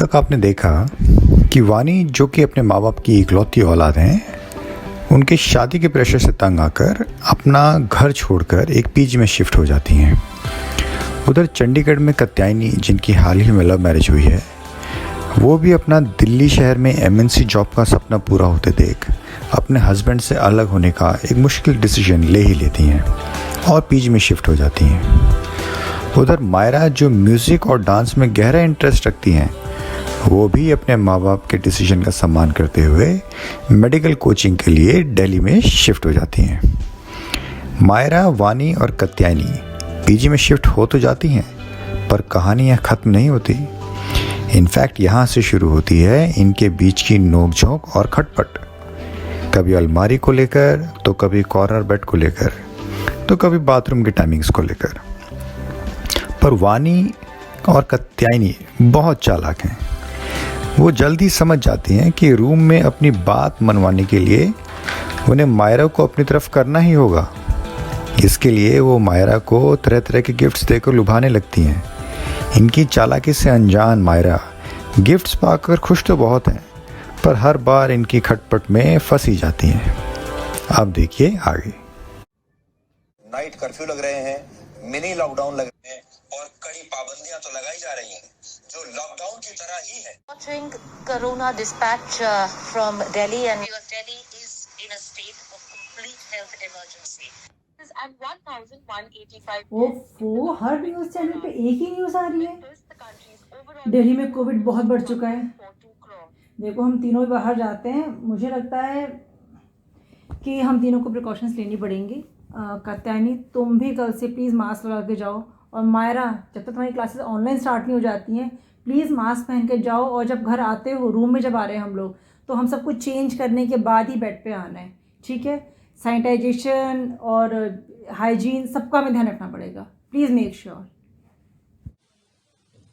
तक आपने देखा कि वानी जो कि अपने माँ बाप की इकलौती औलाद हैं, उनके शादी के प्रेशर से तंग आकर अपना घर छोड़कर एक पीजी में शिफ्ट हो जाती हैं। उधर चंडीगढ़ में कात्यायनी, जिनकी हाल ही में लव मैरिज हुई है, वो भी अपना दिल्ली शहर में एमएनसी जॉब का सपना पूरा होते देख अपने हस्बैंड से अलग होने का एक मुश्किल डिसीजन ले ही लेती हैं और पीजी में शिफ्ट हो जाती हैं। उधर मायरा, जो म्यूज़िक और डांस में गहरा इंटरेस्ट रखती हैं, वो भी अपने माँ बाप के डिसीजन का सम्मान करते हुए मेडिकल कोचिंग के लिए दिल्ली में शिफ्ट हो जाती हैं। मायरा, वानी और कात्यायनी पीजी में शिफ्ट हो तो जाती हैं, पर कहानियाँ ख़त्म नहीं होती। इनफैक्ट यहाँ से शुरू होती है इनके बीच की नोक-झोंक और खटपट, कभी अलमारी को लेकर, तो कभी कॉर्नर बेड को लेकर, तो कभी बाथरूम की टाइमिंग्स को लेकर। पर वानी और कात्यायनी बहुत चालाक हैं। वो जल्दी समझ जाती हैं कि रूम में अपनी बात मनवाने के लिए उन्हें मायरा को अपनी तरफ करना ही होगा। इसके लिए वो मायरा को तरह तरह के गिफ्ट्स देकर लुभाने लगती हैं। इनकी चालाकी से अनजान मायरा गिफ्ट्स पाकर खुश तो बहुत हैं, पर हर बार इनकी खटपट में फंस ही जाती हैं। अब देखिए आगे। नाइट कर्फ्यू लग रहे हैं, मिनी लॉकडाउन लग रहे हैं और कड़ी पाबंदियां तो लगाई जा रही हैं जो लॉकडाउन की तरह ही है। Watching Corona dispatch from Delhi, and because Delhi is in a state of complete health emergency. And 1,185. ओफो, हर न्यूज़ चैनल पे एक ही न्यूज़ आ रही है। दिल्ली में कोविड बहुत बढ़ चुका है। देखो, हम तीनों ही बाहर जाते हैं, मुझे लगता है कि हम तीनों को प्रिकॉशंस लेनी पड़ेंगी। कात्यायनी, तुम भी कल से प्लीज़ मास्क लगा के जाओ, और मायरा, जब तक तुम्हारी क्लासेस ऑनलाइन स्टार्ट नहीं हो जाती हैं, प्लीज़ मास्क पहन के जाओ। और जब घर आते हो, रूम में जब आ रहे हैं हम लोग, तो हम सब कुछ चेंज करने के बाद ही बेड पे आना है, ठीक है? सैनिटाइजेशन और हाइजीन सबका हमें ध्यान रखना पड़ेगा। Please make sure.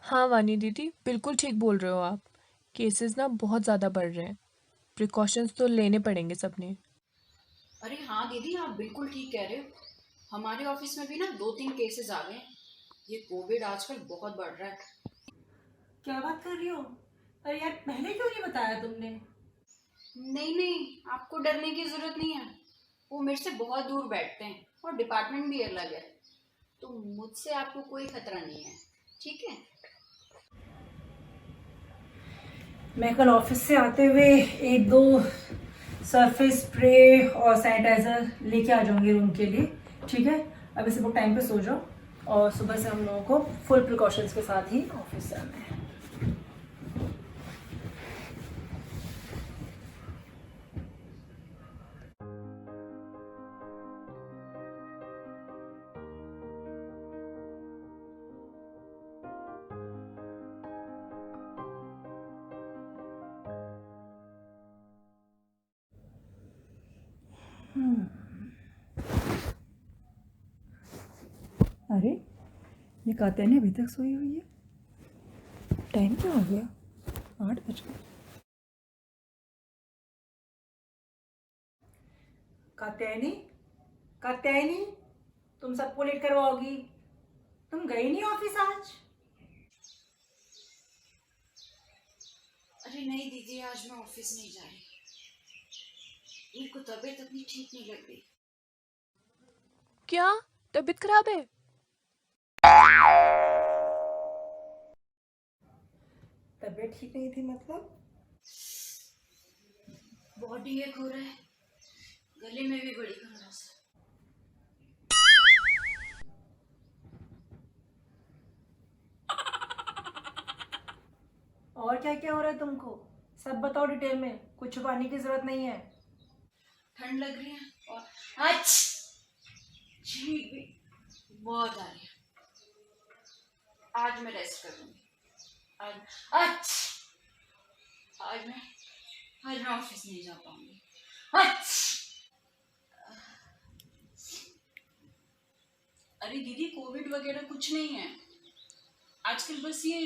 हाँ वानी दीदी, बिल्कुल ठीक बोल रहे हो आप। केसेस ना बहुत ज़्यादा बढ़ रहे हैं, प्रिकॉशंस तो लेने पड़ेंगे सबने। अरे हाँ दीदी, आप बिल्कुल ठीक कह रहे हो। हमारे ऑफिस में भी ना 2-3 केसेस आ गए हैं। ये कोविड आजकल बहुत बढ़ रहा है। क्या बात कर रही हो? अरे यार, पहले क्यों नहीं बताया तुमने? नहीं नहीं, आपको डरने की जरूरत नहीं है। वो मेरे से बहुत दूर बैठते हैं और डिपार्टमेंट भी अलग है, तो मुझसे आपको कोई खतरा नहीं है, ठीक है? मैं कल ऑफिस से आते हुए 1-2 सरफेस स्प्रे और सैनिटाइज़र लेके आ जाऊंगी रूम के लिए, ठीक है? अभी सब लोग टाइम पे सो जाओ, और सुबह से हम लोगों को फुल प्रिकॉशंस के साथ ही ऑफिस से आना है। अरे, ये कात्यायनी अभी तक सोई हुई है। टाइम क्या हो गया? 8 बज गए। कात्यायनी, कात्यायनी, तुम सबको लेट करवाओगी? तुम गई नहीं ऑफिस आज? अरे नहीं दीदी, आज मैं ऑफिस नहीं जा रही। मेरे को तबीयत अपनी ठीक नहीं लग रही। क्या तबीयत खराब है? तबीयत ठीक नहीं थी मतलब? बॉडी एक हो रहा है, गले में भी बड़ी खराश है। और क्या क्या हो रहा है तुमको? सब बताओ डिटेल में, कुछ छुपाने की जरूरत नहीं है। ठंड लग रही है और छींक भी बहुत आ रही है। आज मैं रेस्ट करूंगी। आज मैं ऑफिस नहीं जा पाऊंगी। अरे दीदी, कोविड वगैरह कुछ नहीं है। आजकल बस ये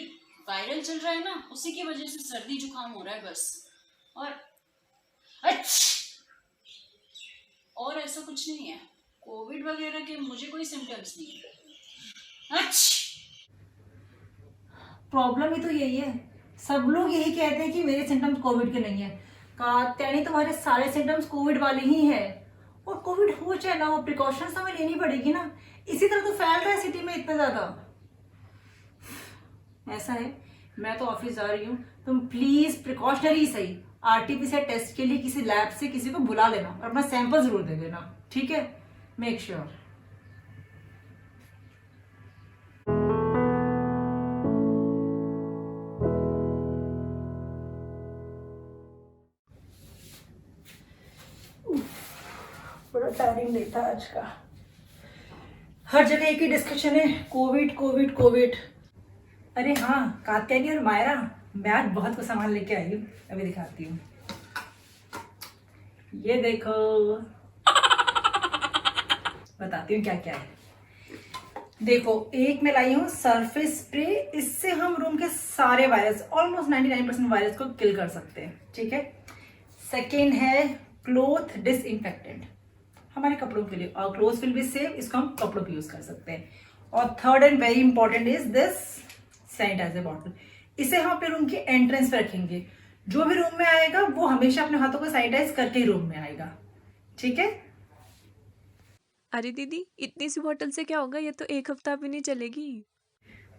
वायरल चल रहा है ना, उसी की वजह से सर्दी जुकाम हो रहा है बस। और ऐसा कुछ नहीं है। कोविड वगैरह के मुझे कोई सिम्टम्स नहीं है। प्रॉब्लम ही तो यही है, सब लोग यही कहते हैं कि मेरे सिम्टम्स कोविड के नहीं है। कात्यायनी तुम्हारे सारे सिम्टम्स कोविड वाले ही है, और कोविड हो चाहे ना हो प्रिकॉशंस हमें लेनी पड़ेगी ना, इसी तरह तो फैल रहा है सिटी में इतना ज्यादा। ऐसा है, मैं तो ऑफिस जा रही हूँ, तुम प्लीज प्रिकॉशनरी सही आरटीपीसीआर टेस्ट के लिए किसी लैब से किसी को बुला लेना और अपना सैंपल जरूर दे देना, ठीक है? Make sure. बड़ा टायरिंग डे था आज का। हर जगह एक ही डिस्कशन है, कोविड कोविड कोविड। अरे हाँ कात्यायनी और मायरा, मैं आज बहुत कुछ सामान लेके आई हूँ, अभी दिखाती हूँ। ये देखो, बताती हूँ क्या क्या है। देखो, एक मैं लाई हूँ सरफेस स्प्रे, इससे हम रूम के सारे वायरस, ऑलमोस्ट 99% वायरस को किल कर सकते हैं, ठीक है? सेकेंड है क्लोथ डिसइंफेक्टेंट, हमारे कपड़ों के लिए, और क्लोथ विल बी सेफ, इसको हम कपड़ों पे यूज कर सकते हैं। और third and very important is this sanitiser bottle, इसे हम अपने रूम के एंट्रेंस पे रखेंगे। जो भी रूम में आएगा वो हमेशा अपने हाथों को सैनिटाइज करके ही रूम में आएगा, ठीक है? अरे दीदी, इतनी सी बॉटल से क्या होगा, ये तो 1 हफ्ता भी नहीं चलेगी।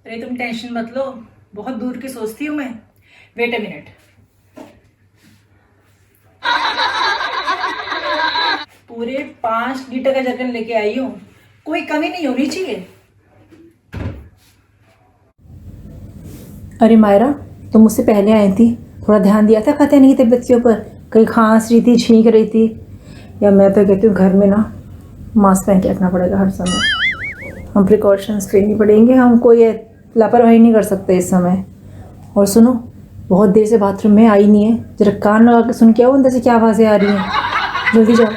अरे तुम टेंशन मत लो, बहुत दूर की सोचती हूँ मैं। वेट अ मिनट, पूरे 5 लीटर का जर्गन लेके आई हूँ, कोई कमी नहीं होनी चाहिए। अरे मायरा, तुम मुझसे पहले आई थी, थोड़ा ध्यान दिया था कात्यायनी की तबीयत के ऊपर? कहीं खांस रही थी, छींक रही थी? या मैं तो कहती हूँ घर में ना मास्क पहन के रखना पड़ेगा हर समय, हम प्रिकॉशंस लेनी पड़ेंगे, हम कोई लापरवाही नहीं कर सकते इस समय। और सुनो, बहुत देर से बाथरूम में आई नहीं है, जरा कान लगा के सुन के आओ अंदर से क्या आवाज़ें आ रही हैं, जल्दी जाओ।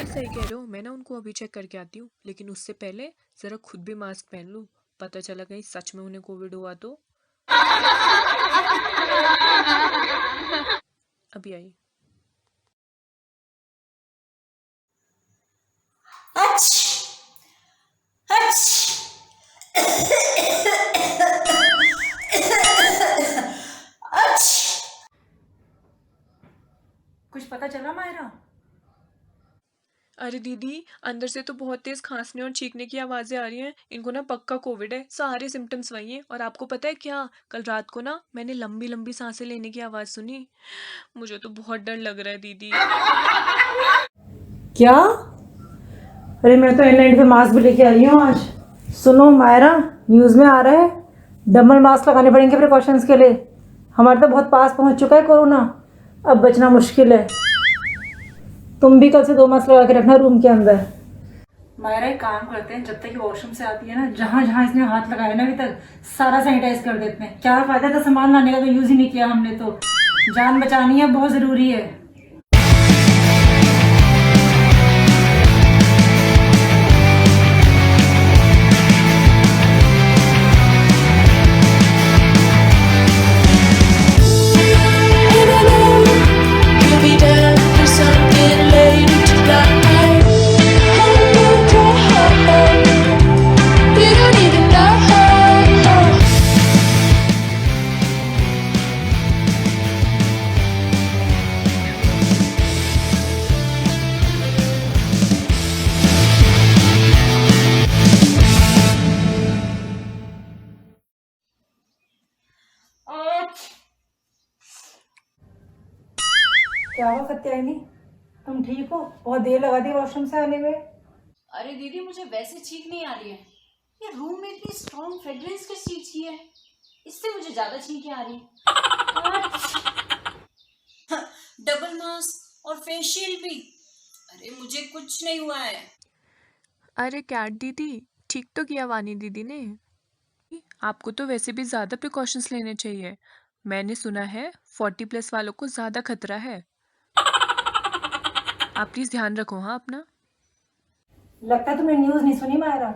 सही कह रहे हो, मैं ना उनको अभी चेक करके आती हूँ, लेकिन उससे पहले जरा खुद भी मास्क पहन लूँ, पता चला कहीं सच में उन्हें कोविड हुआ तो। अभी आई। कुछ पता चला मायरा? अरे दीदी, अंदर से तो बहुत तेज खांसने और छींकने की आवाजें आ रही हैं, इनको ना पक्का कोविड है, सारे सिम्टम्स वही हैं। और आपको पता है क्या, कल रात को ना मैंने लंबी लंबी सांसें लेने की आवाज सुनी, मुझे तो बहुत डर लग रहा है दीदी। क्या? अरे मैं तो N95 मास्क भी लेके आई हूँ आज। सुनो मायरा, न्यूज़ में आ रहा है डबल मास्क लगाने पड़ेंगे प्रिकॉशंस के लिए, हमारे तो बहुत पास पहुँच चुका है कोरोना, अब बचना मुश्किल है। तुम भी कल से 2 मास्क लगा के रखना रूम के अंदर। मायरा एक काम करते हैं, जब तक ये वॉशरूम से आती है ना, जहाँ जहाँ इसने हाथ लगाया ना अभी तक सारा सैनिटाइज कर देते हैं। क्या फायदा था सामान लाने का, तो यूज ही नहीं किया हमने, तो जान बचानी है, बहुत जरूरी है। क्या हुआ कात्यायनी, तुम ठीक हो? बहुत देर लगा दी वॉशरूम से आने में। अरे दीदी, मुझे वैसे छींक नहीं आ रही है, ये रूम में इतनी स्ट्रॉन्ग फ्रेग्रेंस किस चीज की है, इससे मुझे ज्यादा छींकें आ रही हैं। डबल मास्क और फेशियल भी, अरे मुझे कुछ नहीं हुआ है। अरे कैट दीदी, ठीक तो किया वानी दीदी ने, आपको तो वैसे भी ज्यादा प्रिकॉशंस लेने चाहिए, मैंने सुना है 40+ वालों को ज्यादा खतरा है। आप प्लीज ध्यान रखो हाँ अपना। लगता है तुमने न्यूज़ नहीं सुनी मायरा,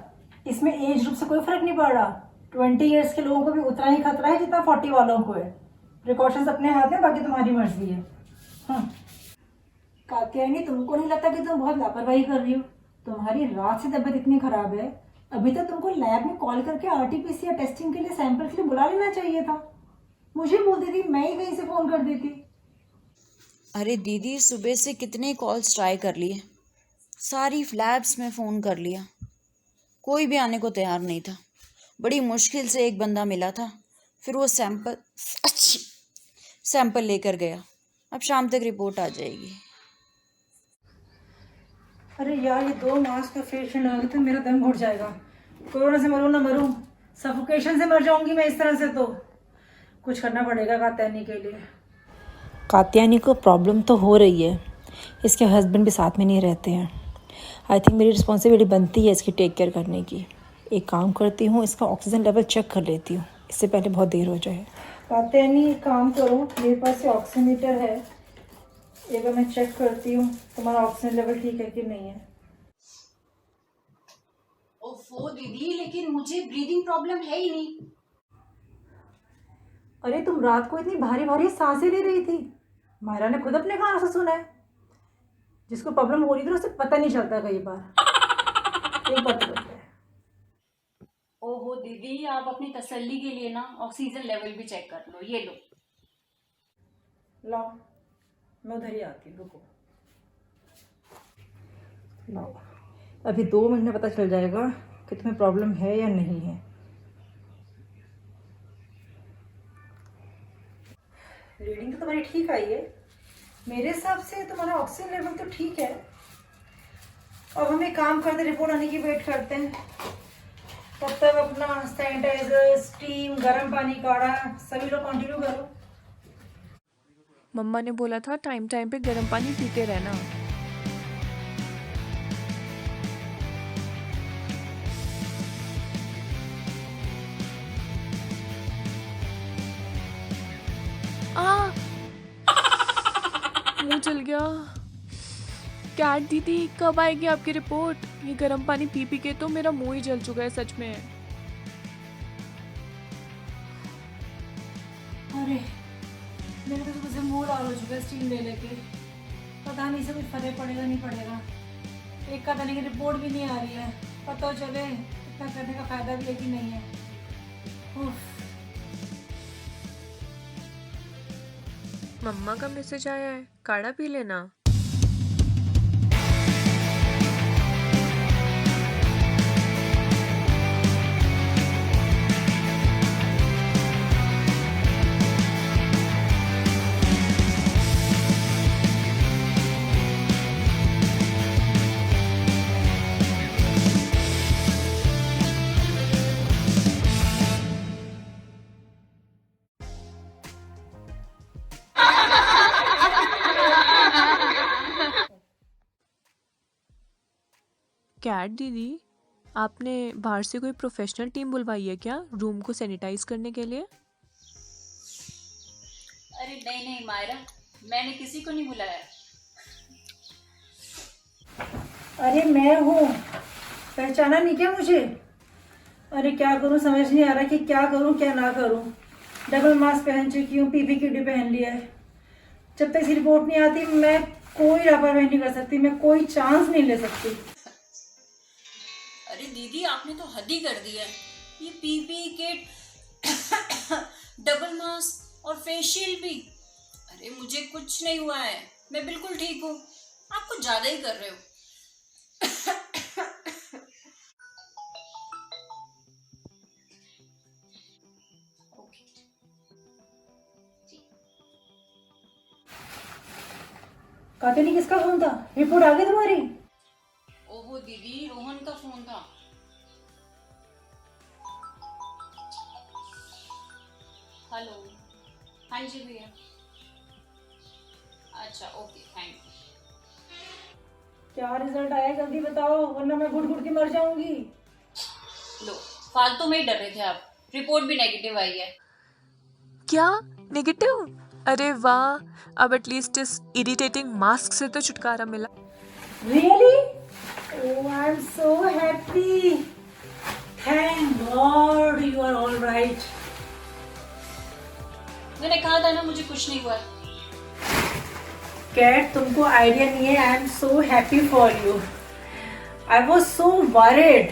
इसमें एज ग्रुप से कोई फर्क नहीं पड़ रहा, 20 ईयर्स के लोगों को भी उतना ही खतरा है जितना 40 वालों को है। प्रिकॉशंस अपने हाथ में, बाकी तुम्हारी मर्जी है। कात्यायनी, तुमको नहीं लगता कि तुम बहुत लापरवाही कर रही हो? तुम्हारी रात से तबीयत इतनी खराब है, अभी तक तुमको लैब में कॉल करके आरटीपीसीआर टेस्टिंग के लिए सैंपल के लिए बुला लेना चाहिए था। मुझे बोलती थी, मैं ही कहीं से फ़ोन कर देती। अरे दीदी, सुबह से कितने कॉल्स ट्राई कर लिए, सारी फ्लैट्स में फ़ोन कर लिया, कोई भी आने को तैयार नहीं था। बड़ी मुश्किल से एक बंदा मिला था, फिर वो सैंपल लेकर गया। अब शाम तक रिपोर्ट आ जाएगी। अरे यार, ये 2 मास्क का फेस शील्ड लगा के तो मेरा दम घुट जाएगा। कोरोना से मरूं ना मरूं, सफोकेशन से मर जाऊंगी मैं इस तरह से। तो कुछ करना पड़ेगा कात्यायनी के लिए। कात्यायनी को प्रॉब्लम तो हो रही है, इसके हस्बैंड भी साथ में नहीं रहते हैं। आई थिंक मेरी रिस्पॉन्सिबिलिटी बनती है इसकी टेक केयर करने की। एक काम करती हूँ, इसका ऑक्सीजन लेवल चेक कर लेती हूँ, इससे पहले बहुत देर हो जाए। कात्यायनी, एक काम करो, मेरे पास ये ऑक्सीमीटर है, एक बार मैं चेक करती हूँ तुम्हारा ऑक्सीजन लेवल ठीक है कि नहीं है। ओफो दीदी, लेकिन मुझे ब्रीदिंग प्रॉब्लम है ही नहीं। अरे तुम रात को इतनी भारी भारी सांसें ले रही थी, मायरा ने खुद अपने कानों से सुना है। जिसको प्रॉब्लम हो रही थी उसे पता नहीं चलता कई बार, एक बार तो चलता है। ओहो दीदी, आप अपनी तसल्ली के लिए ना ऑक्सीजन लेवल भी चेक कर लो। ये लो। लाओ, मैं उधर ही आती हूँ, रुको। लाओ, अभी 2 मिनट में पता चल जाएगा कि तुम्हें प्रॉब्लम है या नहीं है। रीडिंग तो तुम्हारी ठीक आई है, मेरे हिसाब से तुम्हारा ऑक्सीजन लेवल तो ठीक है। अब हम एक काम करते, रिपोर्ट आने की वेट करते हैं। तब तक अपना सैनिटाइजर, स्टीम, गर्म पानी, काढ़ा सभी लोग कंटिन्यू करो। मम्मा ने बोला था टाइम टाइम पे गर्म पानी पीते रहना। मुंह जल गया। कैट दीदी, कब आएगी आपकी रिपोर्ट? ये गर्म पानी पी पी के तो मेरा मुंह ही जल चुका है सच में। अरे मेरे को तो मुझे मुंह लाल हो चुका है स्टीम ले लेके। पता नहीं से कुछ फर्क पड़ेगा नहीं पड़ेगा। एक का करने की रिपोर्ट भी नहीं आ रही है, पता चले इतना करने का फायदा भी है कि नहीं है। उफ। मम्मा का मैसेज आया है, काढ़ा पी लेना। कैट दीदी, आपने बाहर से कोई प्रोफेशनल टीम बुलवाई है क्या रूम को सैनिटाइज करने के लिए? अरे नहीं नहीं मायरा, मैंने किसी को नहीं बुलाया। अरे मैं हूँ, पहचाना नहीं क्या मुझे? अरे क्या करूँ समझ नहीं आ रहा कि क्या करूँ क्या ना करूँ। डबल मास्क पहन चुकी हूँ, पीपी किट भी पहन लिया है। जब तक इसकी रिपोर्ट नहीं आती मैं कोई लापरवाही नहीं कर सकती, मैं कोई चांस नहीं ले सकती। अरे दीदी, आपने तो हद ही कर दिया है। ये पीपी किट, डबल मास्क और फेस शील्ड भी। अरे मुझे कुछ नहीं हुआ है, मैं बिल्कुल ठीक हूँ। आप कुछ ज्यादा ही कर रहे हो। कात्यायनी, किसका फोन था? रिपोर्ट आ गई तुम्हारी? ओहो दीदी, रोहन का फोन था। हेलो। हाँ जी भैया। अच्छा ओके, थैंक यू। क्या रिजल्ट आया जल्दी बताओ, वरना मैं घुट घुट के मर जाऊंगी। लो, फालतू में ही डर रहे थे आप। रिपोर्ट भी नेगेटिव आई है। क्या नेगेटिव? अरे वाह, अब एटलीस्ट इस इरिटेटिंग मास्क से तो छुटकारा मिला। Really? Oh, I'm so happy. Thank God you are all right. मैंने कहा था ना मुझे कुछ नहीं हुआ। कैट, तुमको आइडिया नहीं है, I am so happy for you. I was so worried.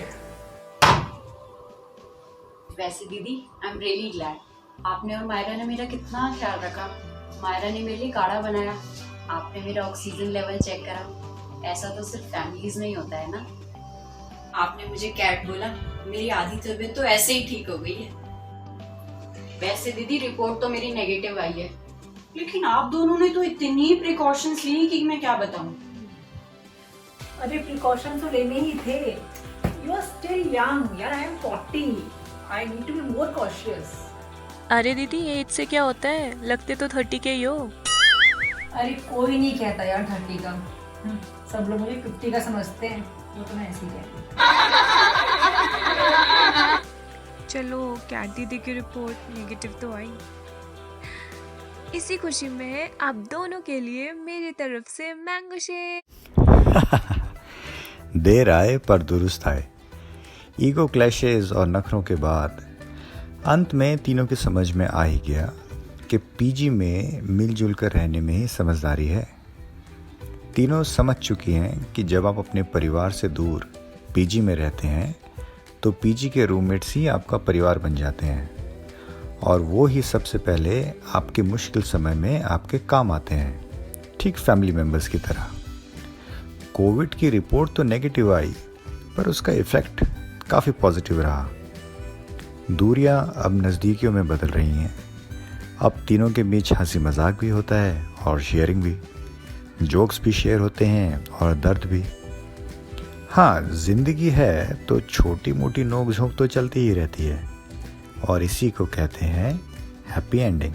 वैसे दीदी, आई एम रियली ग्लैड। आपने और मायरा ने मेरा कितना ख्याल रखा। मायरा ने मेरे लिए काढ़ा बनाया, आपने मेरा ऑक्सीजन लेवल चेक करा। ऐसा तो सिर्फ फैमिलीज में ही होता है ना। आपने मुझे कैट बोला, मेरी आधी तबीयत तो ऐसे ही ठीक हो गई है। वैसे दीदी रिपोर्ट तो मेरी नेगेटिव आई है, लेकिन आप दोनों ने तो इतनी प्रिकॉशंस ली कि मैं क्या बताऊं। अरे प्रिकॉशन तो लेने ही थे। यू आर स्टिल यंग यार, I am 40, I need to be more cautious. अरे दीदी एज से क्या होता है, लगते तो 30 के ही हो। अरे कोई नहीं कहता यार 30 का, सब लोग मुझे 50 का समझते हैं, वो तो मैं ऐसे ही कहती हूँ। चलो कैट दीदी की रिपोर्ट नेगेटिव तो आई। इसी खुशी में आप दोनों के लिए मेरी तरफ से मैंगो शेक। देर आए पर दुरुस्त आए। ईगो क्लैशेस और नखरों के बाद अंत में तीनों की समझ में आ ही गया कि पीजी में मिलजुल कर रहने में ही समझदारी है। तीनों समझ चुकी हैं कि जब आप अपने परिवार से दूर पीजी में रहते हैं तो पीजी के रूममेट्स ही आपका परिवार बन जाते हैं और वो ही सबसे पहले आपके मुश्किल समय में आपके काम आते हैं, ठीक फैमिली मेंबर्स की तरह। कोविड की रिपोर्ट तो नेगेटिव आई पर उसका इफ़ेक्ट काफ़ी पॉजिटिव रहा। दूरियां अब नज़दीकियों में बदल रही हैं। अब तीनों के बीच हंसी मजाक भी होता है और शेयरिंग भी, जोक्स भी शेयर होते हैं और दर्द भी। हाँ, ज़िंदगी है तो छोटी मोटी नोक झोंक तो चलती ही रहती है और इसी को कहते हैं हैप्पी एंडिंग।